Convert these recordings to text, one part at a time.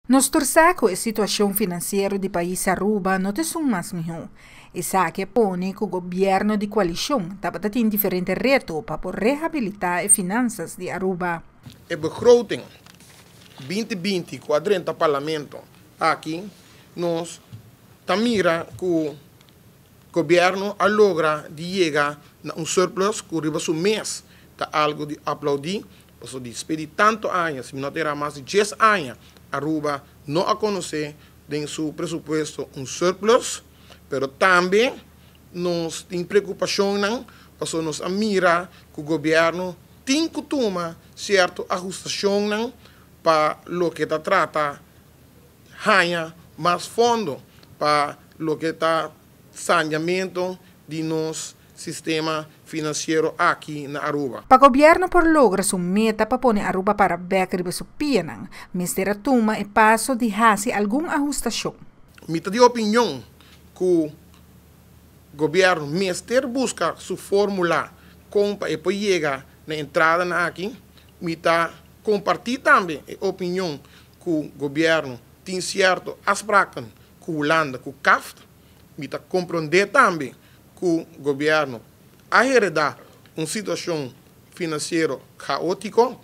Nos torsaco a situação financeira do país Aruba não é mais melhor. Isso que põe que o governo de coalição tem diferentes retos para reabilitar as finanças de Aruba. A begroting 2020 quadrenta parlamento aqui nós mira que o governo logra de chegar a surplus que arriba su mês tá algo de aplaudir, porque despedir tanto anos, se não terá mais de 10 anos, Aruba não a conhecer em seu presupuesto surplus, pero também nós temos preocupação, porque nós mira que o governo tem que tomar certa ajustação para o que trata ganha mais fundo para o que está saneamento de nosso sistema financeiro aqui na Aruba. Para o governo por logra sua meta para pôr Aruba para back su pianan, Mr. Tuma é passo de fazer alguma ajustação. Mita de opinião que o governo Mr. busca sua fórmula como para chegar na entrada aqui, mita compartilhar também a opinião que o governo tem certo aspecto com a Holanda, com o CAF, mita compreender também que o governo a heredar uma situação financeira caótica,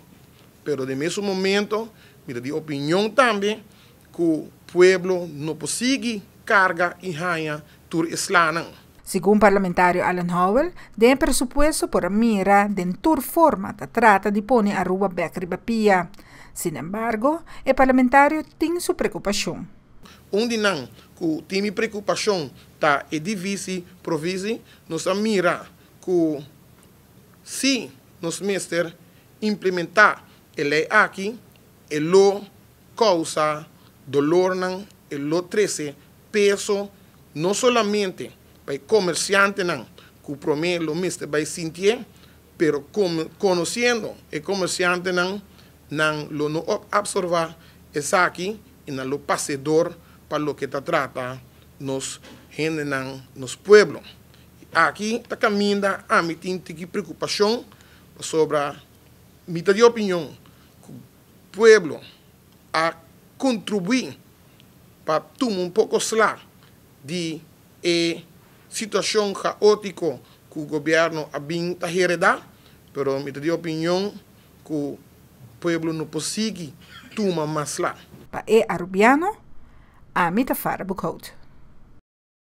pero de mesmo momento, mita de opinião também que o povo não consegue carga e ganha tur islã. Segundo o parlamentário Alan Howell, tem presupuesto por mira de tur forma da trata de pôr Aruba back ribapia. Sin embargo, o parlamentário tem sua preocupação. Onde não que tem preocupação tá é difícil provisão, nós mira que se nós mestre implementar a lei aqui, ele causa dolor não, ele traz peso não somente para o comerciante não, que o primeiro mestre vai sentir, pero conhecendo o comerciante não lo absorver essa aqui e não passador para o que trata nos gente nos pueblos. Aqui está caminhando a mim tem preocupação sobre a mitad de opinião que o pueblo a contribuir para tomar pouco slá de situação caótica que o governo a bem está heredar, pero mitad de opinião que o pueblo não consegue tomar mais slá. Para arubiano, a mitafara bukout.